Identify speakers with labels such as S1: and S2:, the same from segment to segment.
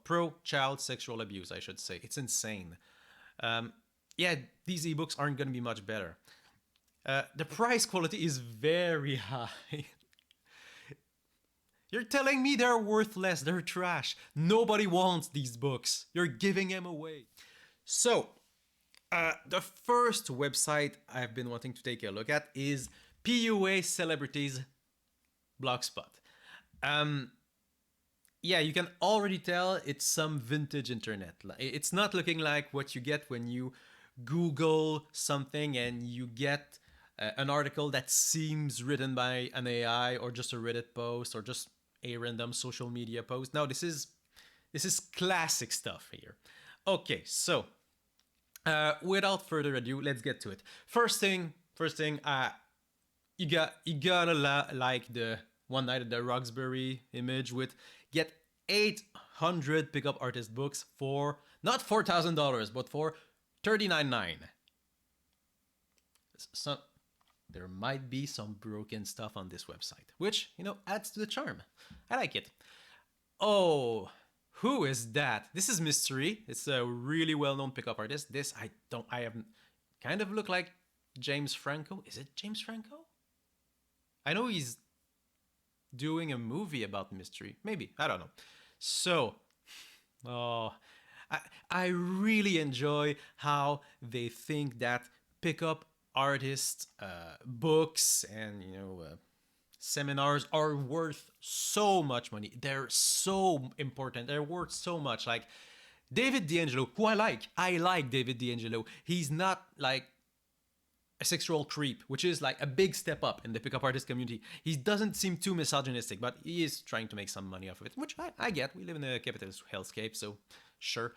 S1: pro-child sexual abuse, I should say. It's insane. Yeah, these ebooks aren't going to be much better. The price quality is very high. You're telling me they're worthless, they're trash. Nobody wants these books. You're giving them away. So, the first website I've been wanting to take a look at is PUA Celebrities Blogspot. Yeah, you can already tell it's some vintage internet. It's not looking like what you get when you Google something and you get an article that seems written by an AI or just a Reddit post or just a random social media post. No, this is classic stuff here. Okay, so without further ado, let's get to it. First thing, you gotta like the one night at the Roxbury image with get 800 pickup artist books for not $4,000 but for $39.9. So there might be some broken stuff on this website, which adds to the charm. I like it. Oh, who is that? This is Mystery. It's a really well-known pickup artist. This I haven't kind of look like James Franco. Is it James Franco? I know he's doing a movie about Mystery. Maybe. I don't know. So, oh, I really enjoy how they think that pickup artists, books, and seminars are worth so much money. They're so important. They're worth so much. Like David D'Angelo, who I like. I like David D'Angelo. He's not like a sexual creep, which is like a big step up in the pickup artist community. He doesn't seem too misogynistic, but he is trying to make some money off of it, which I get. We live in a capitalist hellscape, so sure.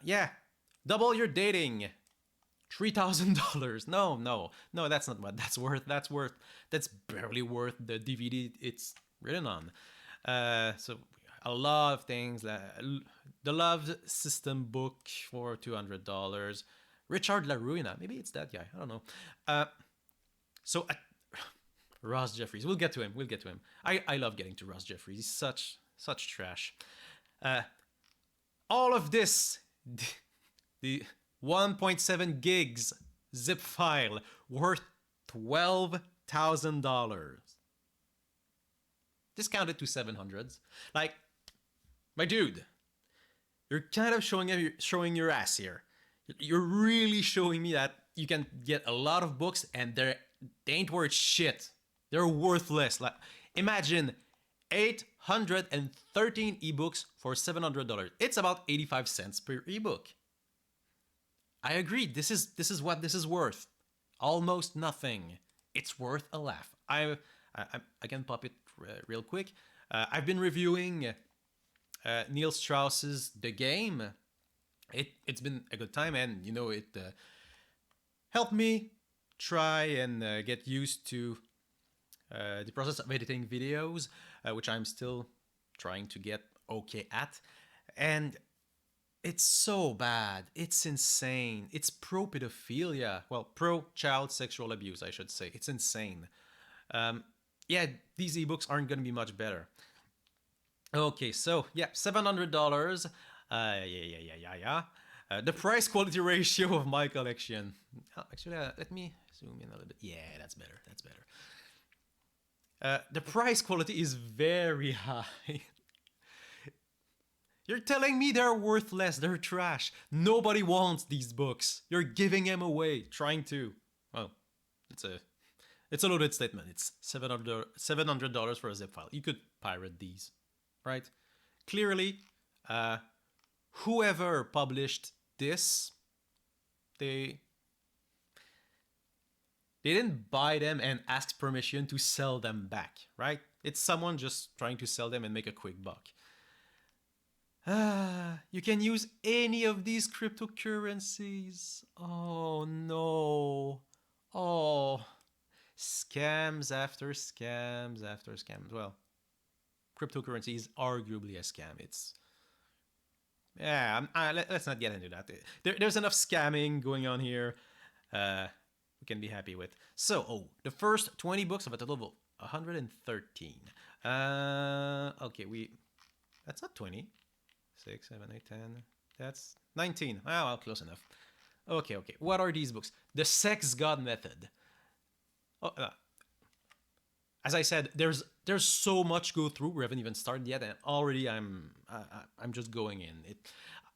S1: Yeah, double your dating. $3,000. No, that's not what that's worth. That's barely worth the DVD it's written on. So a lot of things. The Love System book for $200. Richard LaRuina, maybe it's that guy. I don't know. So Ross Jeffries. We'll get to him. I love getting to Ross Jeffries. He's such trash. All of this, the 1.7 gigs zip file worth $12,000. Discounted to 700s. Like, my dude, you're kind of showing your ass here. You're really showing me that you can get a lot of books and they ain't worth shit. They're worthless. Like, imagine 813 ebooks for $700. It's about 85 cents per ebook. I agree. This is what this is worth. Almost nothing. It's worth a laugh. I can pop it real quick. I've been reviewing Neil Strauss's The Game. It's been a good time, and it helped me try and get used to the process of editing videos, which I'm still trying to get okay at. And it's so bad. It's insane. It's pro-pedophilia. Well, pro-child sexual abuse, I should say. It's insane. Yeah, these ebooks aren't going to be much better. Okay, so yeah, $700. Yeah. The price quality ratio of my collection. Oh, actually, let me zoom in a little bit. Yeah, that's better. The price quality is very high. You're telling me they're worthless, they're trash. Nobody wants these books. You're giving them away, trying to. Well, it's a loaded statement. It's $700 for a zip file. You could pirate these, right? Clearly, whoever published this, they didn't buy them and ask permission to sell them back, right? It's someone just trying to sell them and make a quick buck. You can use any of these cryptocurrencies. Oh no. Oh. Scams after scams after scams. Well, cryptocurrency is arguably a scam. It's yeah. Let's not get into that. There's enough scamming going on here. We can be happy with. So, the first 20 books of a total of 113. Okay, that's not 20. 6, 7, 8, 10. That's 19. Ah, well, close enough. Okay, okay. What are these books? The Sex God Method. Oh, as I said, there's so much to go through. We haven't even started yet, and already I'm just going in.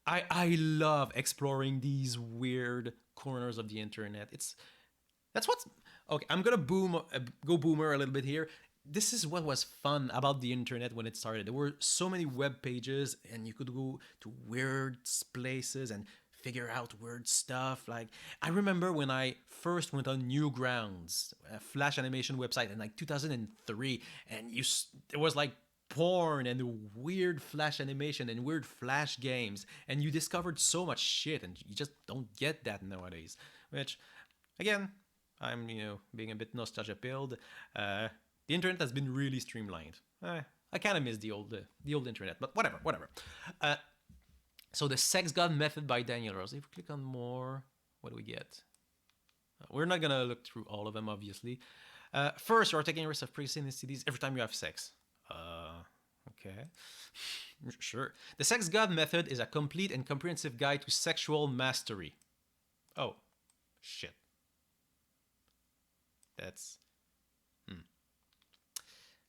S1: I love exploring these weird corners of the internet. That's what's okay. I'm gonna go boomer a little bit here. This is what was fun about the internet when it started. There were so many web pages, and you could go to weird places and figure out weird stuff. Like I remember when I first went on Newgrounds, a Flash animation website in like 2003, and there was like porn and weird Flash animation and weird Flash games, and you discovered so much shit, and you just don't get that nowadays. Which, again, I'm being a bit nostalgia pilled. The internet has been really streamlined. I kind of miss the old internet, but whatever. So the Sex God Method by Daniel Rose. If we click on more, what do we get? We're not gonna look through all of them, obviously. First, you are taking risks of pregnancy and STDs every time you have sex. Okay. Sure. The Sex God Method is a complete and comprehensive guide to sexual mastery. Oh, shit. That's...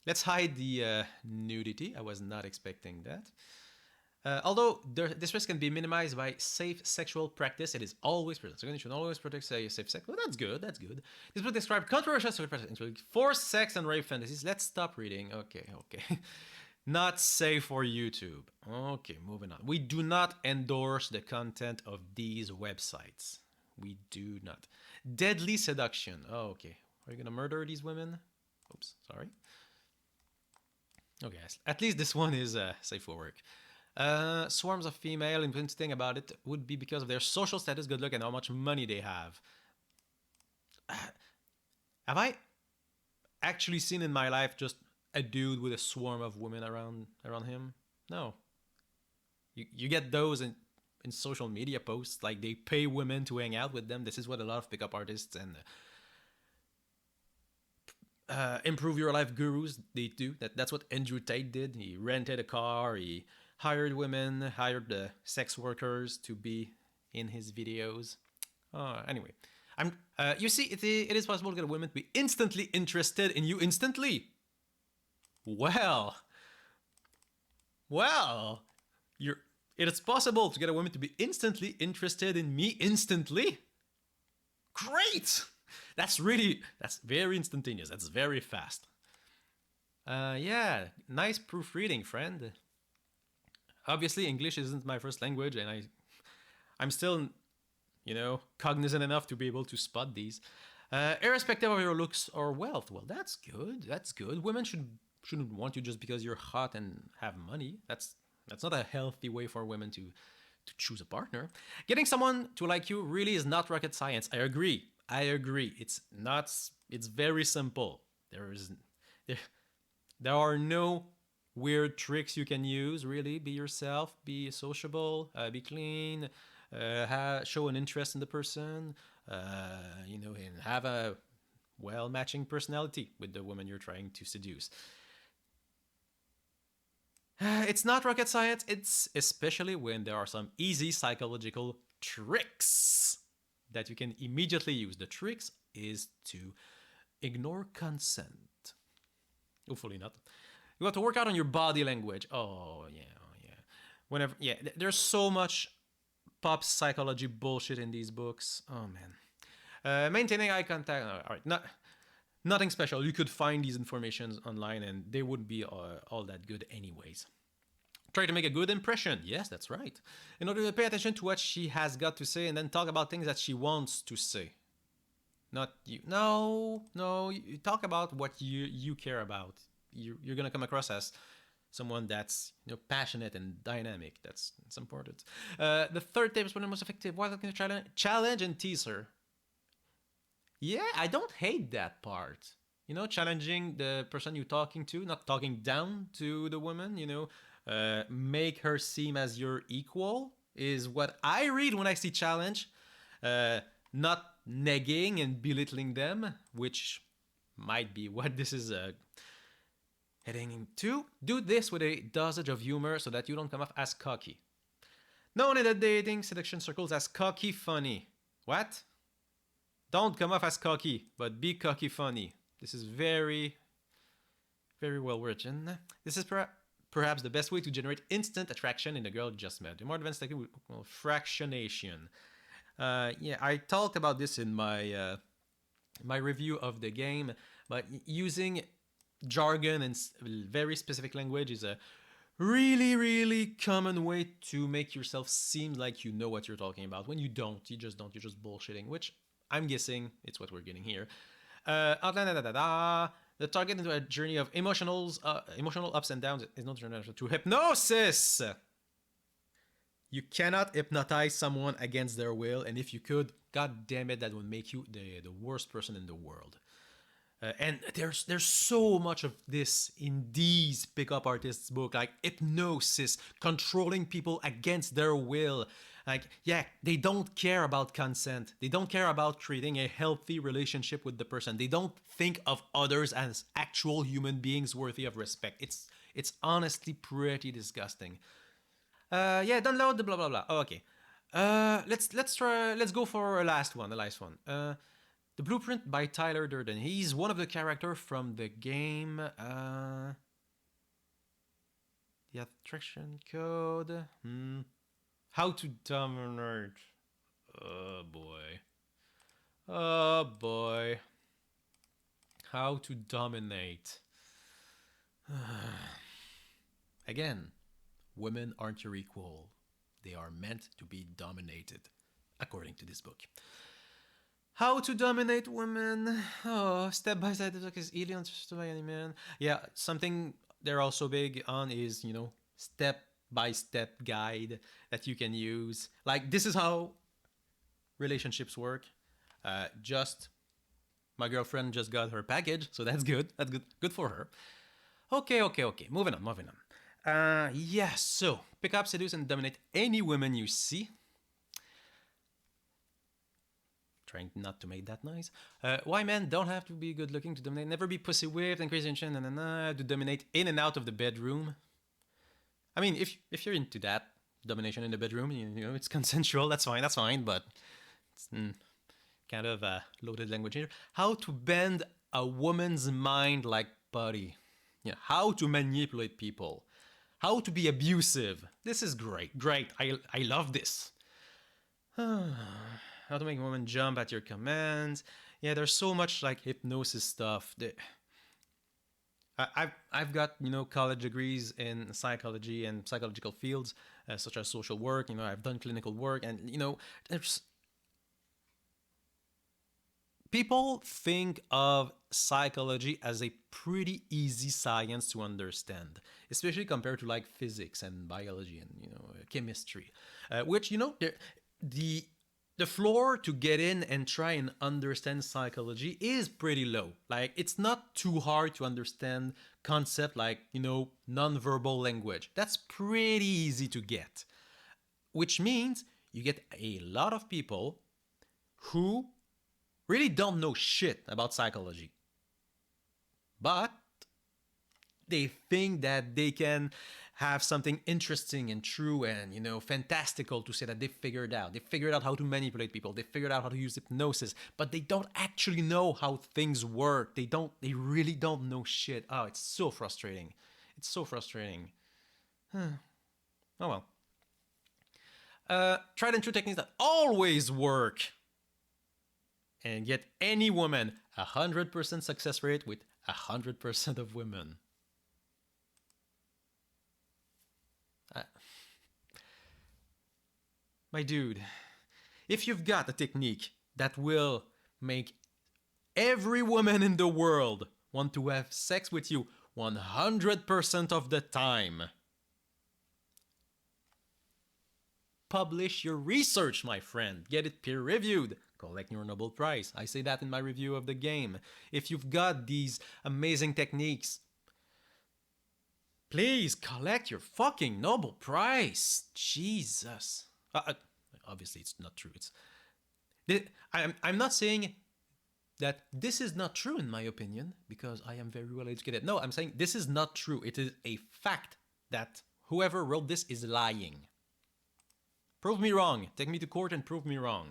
S1: Let's hide the nudity. I was not expecting that. Although this risk can be minimized by safe sexual practice, it is always present. So you should always protect safe sex. Well, that's good. That's good. This book describes controversial sexual practice, including forced sex and rape fantasies. Let's stop reading. Okay. Not safe for YouTube. Okay, moving on. We do not endorse the content of these websites. We do not. Deadly seduction. Oh, okay. Are you gonna murder these women? Oops, sorry. Okay, at least this one is safe for work. Swarms of female, important thing about it would be because of their social status, good luck, and how much money they have. Have I actually seen in my life just a dude with a swarm of women around him? No. You get those in social media posts, like they pay women to hang out with them. This is what a lot of pickup artists and improve your life gurus they do. That's what Andrew Tate did. He rented a car, he hired women, hired the sex workers to be in his videos. Anyway, you see, it is possible to get a woman to be instantly interested in you instantly. Well, it is possible to get a woman to be instantly interested in me instantly. Great! That's very instantaneous. That's very fast. Yeah, nice proofreading, friend. Obviously, English isn't my first language, and I'm still, cognizant enough to be able to spot these. Irrespective of your looks or wealth. Well, that's good. That's good. Women shouldn't want you just because you're hot and have money. That's not a healthy way for women to choose a partner. Getting someone to like you really is not rocket science. I agree. It's not. It's very simple. There are no weird tricks you can use. Really, be yourself. Be sociable. Be clean. Show an interest in the person. And have a well-matching personality with the woman you're trying to seduce. It's not rocket science. It's especially when there are some easy psychological tricks that you can immediately use. The tricks is to ignore consent. Hopefully not. You have to work out on your body language. Oh yeah. There's so much pop psychology bullshit in these books. Oh man. Maintaining eye contact. All right, nothing special. You could find these informations online, and they wouldn't be all that good anyways. Try to make a good impression. Yes, that's right. In order to pay attention to what she has got to say and then talk about things that she wants to say. Not you. No. You talk about what you care about. You're going to come across as someone that's passionate and dynamic. That's important. The third tip is one of the most effective. Why can you challenge and tease her? Yeah, I don't hate that part. Challenging the person you're talking to, not talking down to the woman, make her seem as your equal is what I read when I see challenge. Not negging and belittling them, which might be what this is heading into. Do this with a dosage of humor so that you don't come off as cocky. Known in the dating seduction circles as cocky funny. What? Don't come off as cocky, but be cocky funny. This is very, very well written. This is perhaps the best way to generate instant attraction in a girl you just met. The more advanced technique, well, fractionation. Yeah, I talked about this in my review of the game, but using jargon and very specific language is a really, really common way to make yourself seem like you know what you're talking about. When you don't, you just don't. You're just bullshitting, which I'm guessing it's what we're getting here. The target into a journey of emotional ups and downs is not to hypnosis. You cannot hypnotize someone against their will, and if you could, god damn it, that would make you the worst person in the world. And there's so much of this in these pickup artists' book, like hypnosis, controlling people against their will. Like, yeah, they don't care about consent. They don't care about creating a healthy relationship with the person. They don't think of others as actual human beings worthy of respect. It's honestly pretty disgusting. Yeah, download the blah blah blah. Oh, okay. Let's go for a last one. The last one. The Blueprint by Tyler Durden. He's one of the characters from the game. The attraction code. How to dominate. Oh boy. Oh boy. How to dominate. Again, women aren't your equal. They are meant to be dominated, according to this book. How to dominate women. Oh, step by step is easily understood by any man. Yeah, something they're also big on is, step by step guide that you can use. Like, this is how relationships work. Just my girlfriend just got her package, so that's good. That's good for her. Okay. Moving on. Yeah, so pick up, seduce, and dominate any woman you see. Trying not to make that noise. Why men don't have to be good looking to dominate? Never be pussy whipped and crazy and shit, to dominate in and out of the bedroom. I mean, if you're into that domination in the bedroom, it's consensual. That's fine. But it's kind of a loaded language here. How to bend a woman's mind like putty. Yeah, how to manipulate people. How to be abusive. This is great. I love this. How to make a woman jump at your commands. Yeah, there's so much like hypnosis stuff. I've got college degrees in psychology and psychological fields such as social work. I've done clinical work, and there's people think of psychology as a pretty easy science to understand, especially compared to like physics and biology and chemistry, which the floor to get in and try and understand psychology is pretty low. Like, it's not too hard to understand concept like, non-verbal language. That's pretty easy to get. Which means you get a lot of people who really don't know shit about psychology. But they think that they can have something interesting and true and fantastical to say that they figured out. They figured out how to manipulate people. They figured out how to use hypnosis, but they don't actually know how things work. They really don't know shit. Oh, it's so frustrating. It's so frustrating. Oh well. Tried and true techniques that always work and get any woman 100% success rate with 100% of women. My dude, if you've got a technique that will make every woman in the world want to have sex with you 100% of the time, publish your research, my friend. Get it peer-reviewed. Collect your Nobel Prize. I say that in my review of the game. If you've got these amazing techniques, please collect your fucking Nobel Prize. Jesus. Obviously, it's not true. I'm not saying that this is not true in my opinion because I am very well educated. No, I'm saying this is not true. It is a fact that whoever wrote this is lying. Prove me wrong. Take me to court and prove me wrong.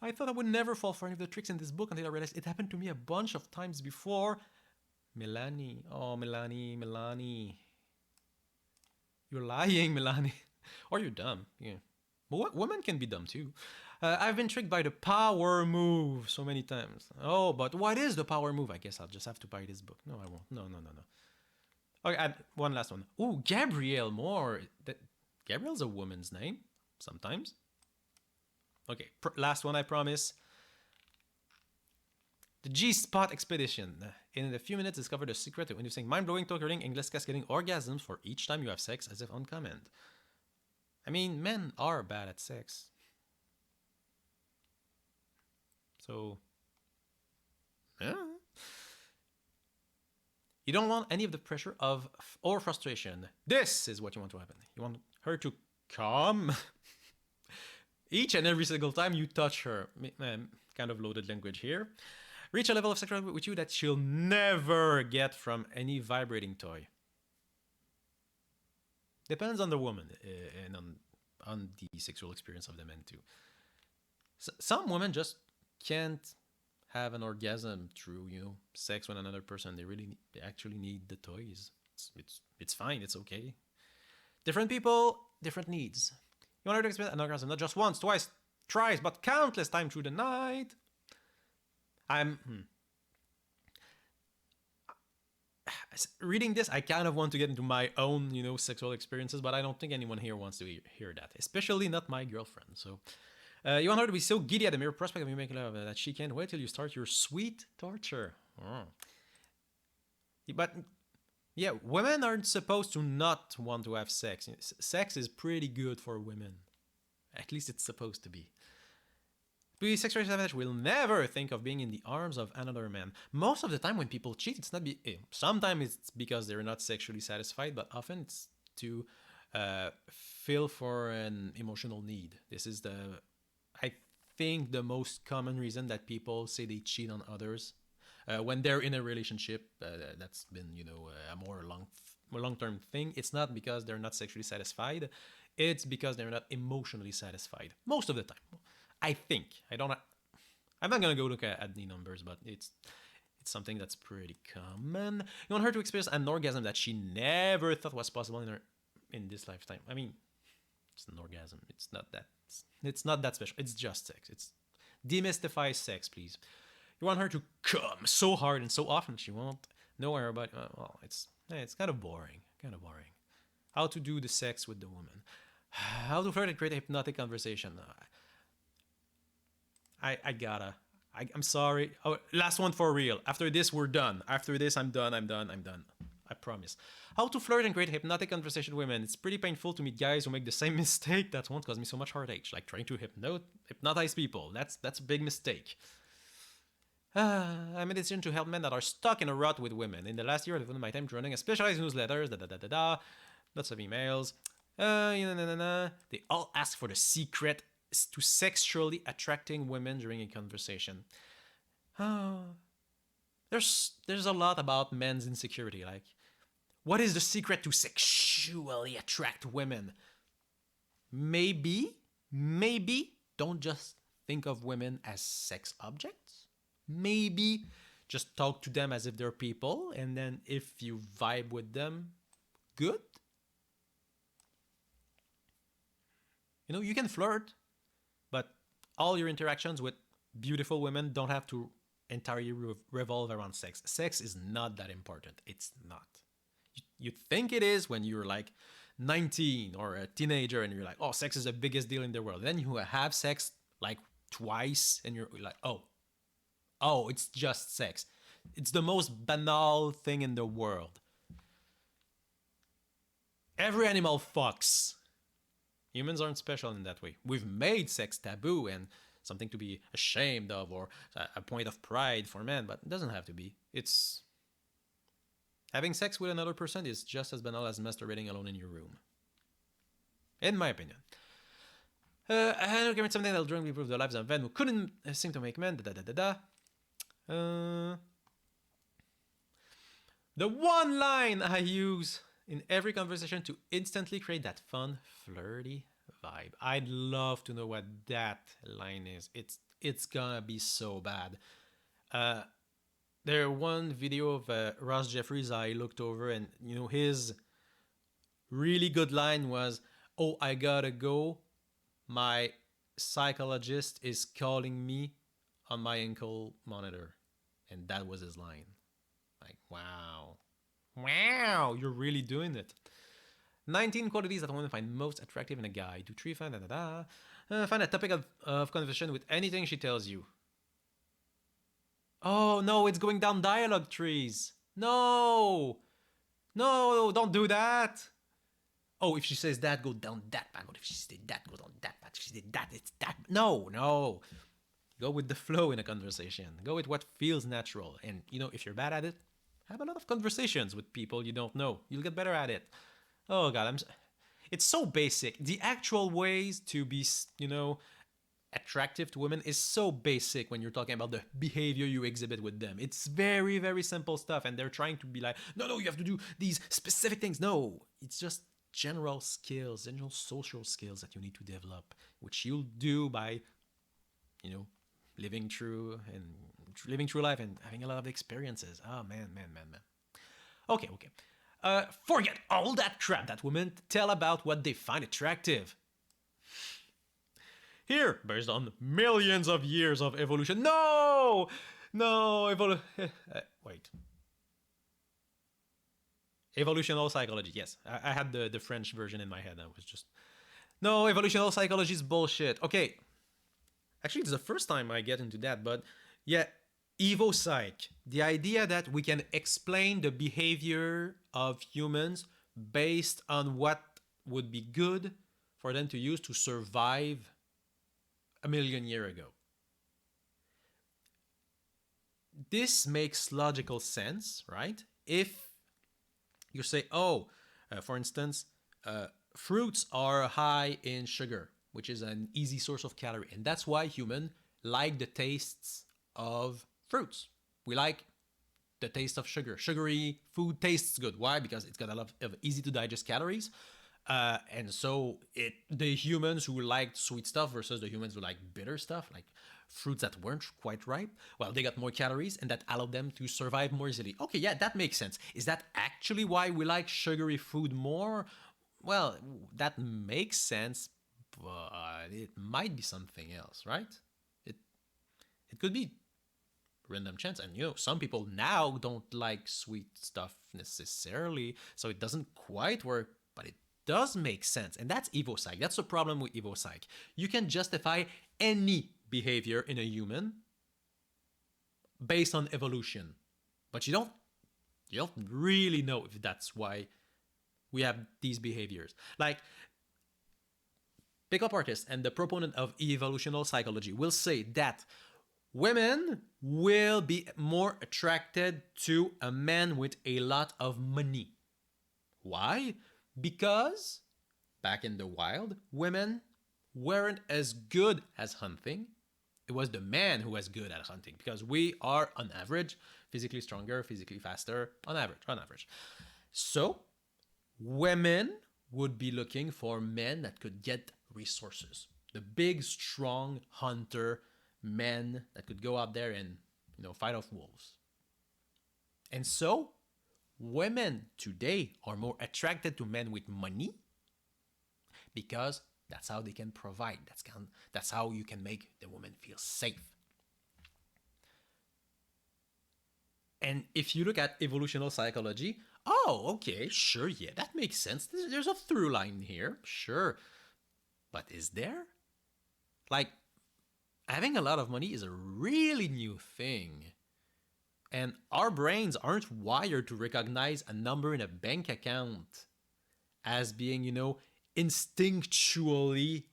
S1: I thought I would never fall for any of the tricks in this book until I realized it happened to me a bunch of times before. Melanie. Oh, Melanie, Melanie. You're lying, Melanie. Or you're dumb. Yeah. But women can be dumb too. I've been tricked by the power move so many times. Oh, but what is the power move? I guess I'll just have to buy this book. No, I won't. No. Okay, one last one. Ooh, Gabrielle Moore. Gabrielle's a woman's name, sometimes. Okay, last one, I promise. The G-Spot Expedition. In a few minutes, discover the secret to inducing mind-blowing, torturing, endless cascading orgasms for each time you have sex as if on command. I mean, men are bad at sex. So, yeah. You don't want any of the pressure of or frustration. This is what you want to happen. You want her to come each and every single time you touch her. Kind of loaded language here. Reach a level of sexuality with you that she'll never get from any vibrating toy. Depends on the woman and on the sexual experience of the men too. Some women just can't have an orgasm through sex with another person. They actually need the toys. It's fine. It's okay. Different people, different needs. You want her to experience an orgasm not just once, twice, thrice, but countless times through the night. Reading this, I kind of want to get into my own, sexual experiences, but I don't think anyone here wants to hear that, especially not my girlfriend. So, you want her to be so giddy at the mere prospect of you making love that she can't wait till you start your sweet torture. But yeah, women aren't supposed to not want to have sex. Sex is pretty good for women. At least it's supposed to be. To sexually savage will never think of being in the arms of another man. Most of the time when people cheat, it's not sometimes it's because they're not sexually satisfied, but often it's to fill for an emotional need. This is I think the most common reason that people say they cheat on others when they're in a relationship that's been a more long-term thing. It's not because they're not sexually satisfied, it's because they're not emotionally satisfied most of the time. I think. I'm not gonna go look at the numbers, but it's something that's pretty common. You want her to experience an orgasm that she never thought was possible in this lifetime. I mean, it's an orgasm. It's not that special. It's just sex. It's demystify sex, please. You want her to come so hard and so often she won't know her about. Well, it's kind of boring. How to do the sex with the woman. How to flirt and create a hypnotic conversation. I'm sorry. Oh, last one for real. After this, we're done. After this, I'm done. I promise. How to flirt and create hypnotic conversation with women. It's pretty painful to meet guys who make the same mistake. That won't cause me so much heartache. Like trying to hypnotize people. That's a big mistake. I made a decision to help men that are stuck in a rut with women. In the last year, I've devoted my time to running a specialized newsletters. Lots of emails. They all ask for the secret to sexually attracting women during a conversation. There's a lot about men's insecurity. Like, what is the secret to sexually attract women? Maybe don't just think of women as sex objects. Maybe just talk to them as if they're people, and then if you vibe with them, good. You can flirt, but all your interactions with beautiful women don't have to entirely revolve around sex. Sex is not that important. It's not. You think it is when you're like 19 or a teenager and you're like, oh, sex is the biggest deal in the world. Then you have sex like twice and you're like, oh, it's just sex. It's the most banal thing in the world. Every animal fucks. Humans aren't special in that way. We've made sex taboo and something to be ashamed of or a point of pride for men, but it doesn't have to be. It's having sex with another person is just as banal as masturbating alone in your room. In my opinion. I recommend something that'll dramatically improve the lives of men who couldn't seem to make men. The one line I use in every conversation to instantly create that fun, flirty vibe. I'd love to know what that line is. It's gonna be so bad. Uh, there one video of Ross Jeffries I looked over, and his really good line was, "Oh, I gotta go. My psychologist is calling me on my ankle monitor," and that was his line. Like, wow, wow, you're really doing it. 19 qualities that women find most attractive in a guy. Do three find da da da. Find a topic of conversation with anything she tells you. Oh no, it's going down dialogue trees. No, no, don't do that. Oh, if she says that, go down that path. If she said that, go down that path. If she did that, it's that. No, no. Go with the flow in a conversation. Go with what feels natural. And if you're bad at it, have a lot of conversations with people you don't know. You'll get better at it. Oh god, it's so basic. The actual ways to be, attractive to women is so basic when you're talking about the behavior you exhibit with them. It's very, very simple stuff, and they're trying to be like, no, no, you have to do these specific things. No, it's just general skills, general social skills that you need to develop, which you'll do by, you know, living through life and having a lot of experiences. Oh man, man, man, man. Okay, okay. Forget all that crap that women tell about what they find attractive. Here, based on millions of years of evolution. No! No, wait. Evolutional psychology, yes. I had the French version in my head. I was just. No, evolutional psychology is bullshit. Okay. Actually, it's the first time I get into that, but yeah, Evo Psych. The idea that we can explain the behavior of humans based on what would be good for them to use to survive a million years ago. This makes logical sense, right? If you say, oh, for instance, fruits are high in sugar, which is an easy source of calorie, and that's why humans like the tastes of fruits. We like the taste of sugar. Sugary food tastes good. Why? Because it's got a lot of easy to digest calories. And so the humans who liked sweet stuff versus the humans who like bitter stuff, like fruits that weren't quite ripe, well, they got more calories and that allowed them to survive more easily. Okay, yeah, that makes sense. Is that actually why we like sugary food more? Well, that makes sense, but it might be something else, right? It it could be random chance, and some people now don't like sweet stuff necessarily, so it doesn't quite work, but it does make sense, and that's evopsych. That's the problem with evopsych. You can justify any behavior in a human based on evolution, but you don't really know if that's why we have these behaviors. Like, pickup artist and the proponent of evolutional psychology will say that women will be more attracted to a man with a lot of money. Why? Because back in the wild, women weren't as good as hunting. It was the man who was good at hunting, because we are, on average, physically stronger, physically faster, on average. So, women would be looking for men that could get resources. The big, strong hunter men that could go out there and fight off wolves. And so women today are more attracted to men with money because that's how they can provide. That's how you can make the woman feel safe. And if you look at evolutional psychology, oh, okay, sure, yeah, that makes sense. There's a through line here, sure. But is there? Like, having a lot of money is a really new thing. And our brains aren't wired to recognize a number in a bank account as being, instinctually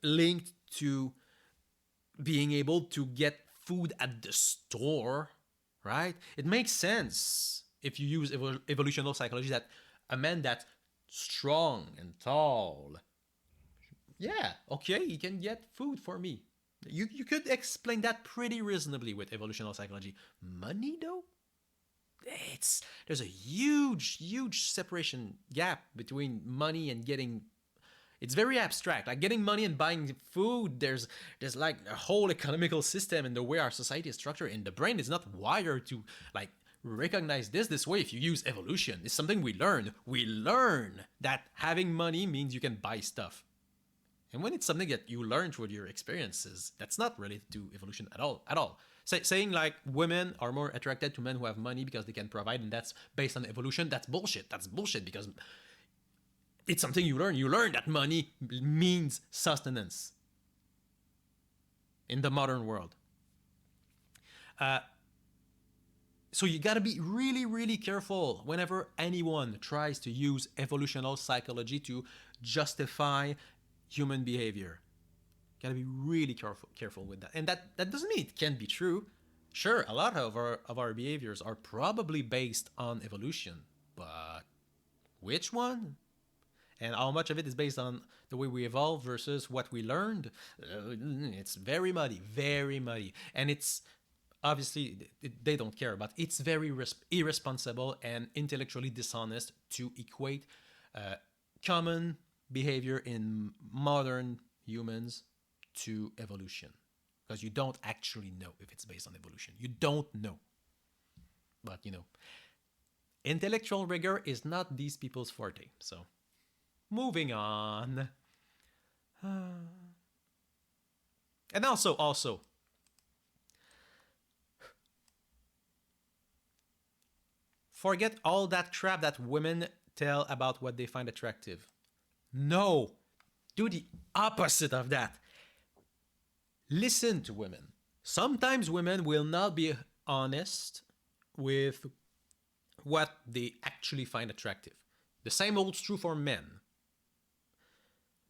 S1: linked to being able to get food at the store, right? It makes sense if you use evolutional psychology that a man that's strong and tall, yeah, okay, he can get food for me. You could explain that pretty reasonably with evolutional psychology. Money, though? There's a huge separation gap between money and getting. It's very abstract. Like getting money and buying food, there's like a whole economical system in the way our society is structured, and the brain is not wired to like recognize this way. If you use evolution, it's something we learn. We learn that having money means you can buy stuff. And when it's something that you learn through your experiences, that's not related to evolution at all. At all. Saying like women are more attracted to men who have money because they can provide, and that's based on evolution, that's bullshit. That's bullshit because it's something you learn. You learn that money means sustenance in the modern world. So you gotta be really careful whenever anyone tries to use evolutional psychology to justify human behavior. Gotta be really careful with that. And that doesn't mean it can't be true. Sure, a lot of our behaviors are probably based on evolution, but which one? And how much of it is based on the way we evolve versus what we learned? It's very muddy. And it's obviously they don't care, but it's very irresponsible and intellectually dishonest to equate common behavior in modern humans to evolution, because you don't actually know if it's based on evolution. You don't know. But intellectual rigor is not these people's forte. So moving on. And also forget all that crap that women tell about what they find attractive. No, do the opposite of that. Listen to women. Sometimes women will not be honest with what they actually find attractive. The same holds true for men.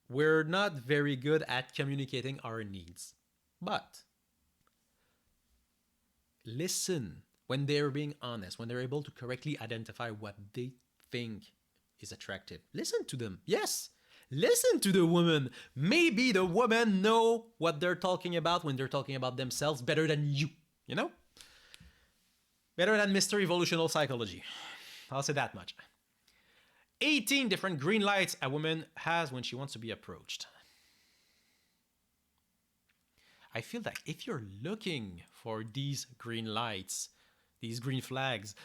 S1: We're not very good at communicating our needs. But listen when they're being honest, when they're able to correctly identify what they think is attractive. Listen to them. Yes. Listen to the woman. Maybe the women know what they're talking about when they're talking about themselves better than you. Better than Mr. Evolutional Psychology. I'll say that much. 18 different green lights a woman has when she wants to be approached. I feel like if you're looking for these green lights, these green flags,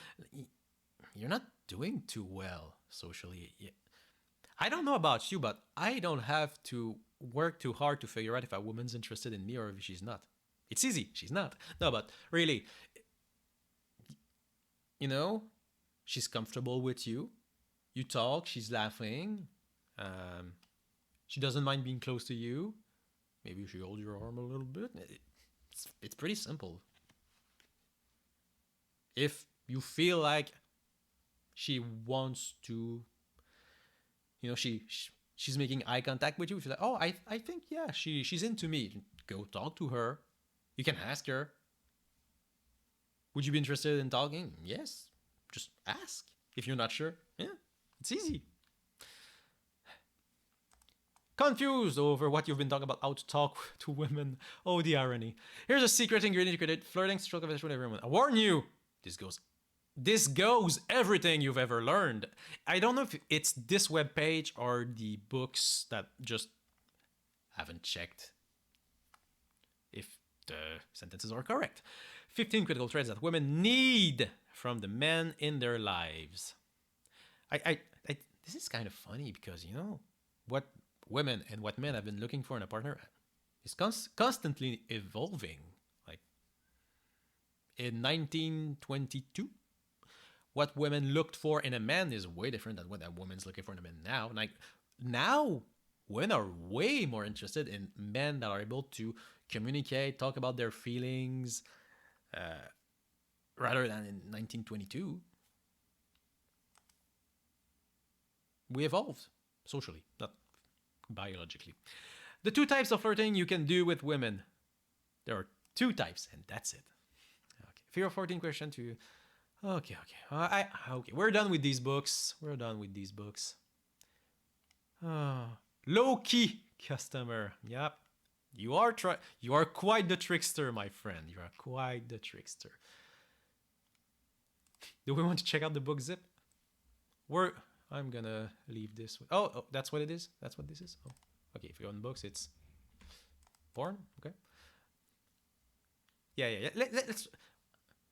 S1: you're not doing too well socially. I don't know about you, but I don't have to work too hard to figure out if a woman's interested in me or if she's not. It's easy. She's not. No, but really, she's comfortable with you. You talk, she's laughing. She doesn't mind being close to you. Maybe she holds your arm a little bit. It's pretty simple. If you feel like she wants to, she's making eye contact with you, if you're like, oh, I think, yeah, she's into me. Go talk to her. You can ask her. Would you be interested in talking? Yes. Just ask. If you're not sure, yeah, it's easy. Confused over what you've been talking about, how to talk to women. Oh, the irony. Here's a secret ingredient you could flirting, stroke of with everyone. I warn you, this goes everything you've ever learned. I don't know if it's this webpage or the books that just haven't checked if the sentences are correct. 15 critical traits that women need from the men in their lives. This is kind of funny because what women and what men have been looking for in a partner is constantly evolving. Like in 1922, what women looked for in a man is way different than what a woman's looking for in a man now. Like now, women are way more interested in men that are able to communicate, talk about their feelings, rather than in 1922. We evolved socially, not biologically. The 2 types of flirting you can do with women. There are 2 types, and that's it. Okay. Fear of 14 question to. Okay. Okay. We're done with these books. Low key customer. Yep. You are quite the trickster, my friend. You are quite the trickster. Do we want to check out the book zip? We're I'm gonna leave this. Oh, that's what it is. That's what this is. Oh, okay. If you go in books, it's porn. Okay. Yeah. Let's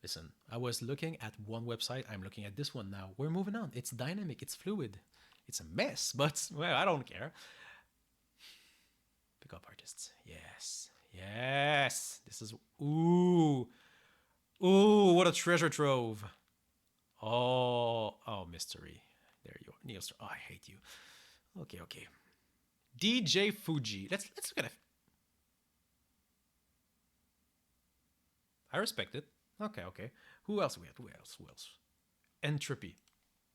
S1: listen. I was looking at one website. I'm looking at this one now. We're moving on. It's dynamic. It's fluid. It's a mess, but well, I don't care. Pick up artists. Yes. This is ooh. What a treasure trove. Oh, mystery. There you are. Neil. Oh, I hate you. Okay. DJ Fuji. Let's look at it. I respect it. Okay. Who else we had? Who else? Entropy.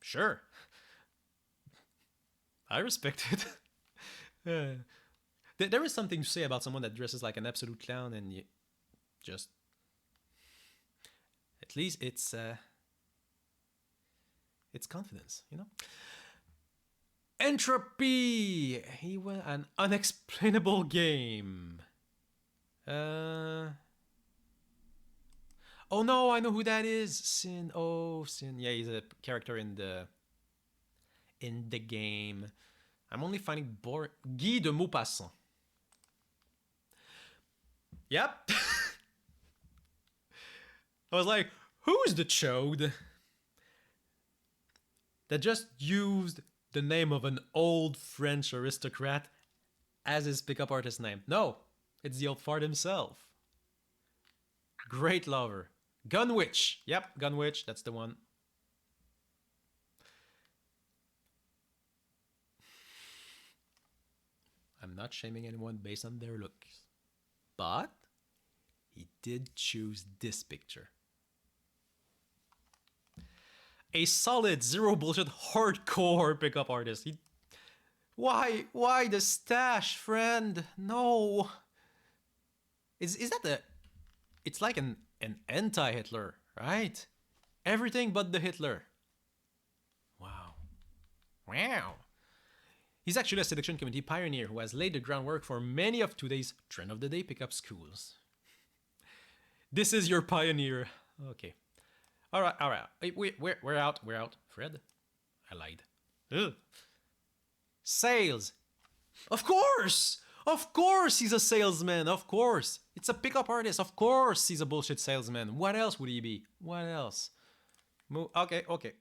S1: Sure. I respect it. There is something to say about someone that dresses like an absolute clown and you just at least it's confidence, you know? Entropy! He was an unexplainable game. Oh no, I know who that is. Sin. Oh, Sin. Yeah, he's a character in the game. I'm only finding boring. Guy de Maupassant. Yep. I was like, who's the chode that just used the name of an old French aristocrat as his pickup artist name? No, it's the old fart himself. Great lover. Gunwitch. Yep, Gunwitch, that's the one. I'm not shaming anyone based on their looks, but he did choose this picture. A solid, zero bullshit, hardcore pickup artist. Why the stash, friend? No. Is that the? It's like an anti-Hitler, right? Everything but the Hitler. Wow. He's actually a selection committee pioneer who has laid the groundwork for many of today's trend of the day pickup schools. This is your pioneer. Okay. All right. We're out. Fred, I lied. Ugh. Sales. Of course, he's a salesman. Of course, it's a pickup artist. Of course, he's a bullshit salesman. What else would he be? What else? Okay.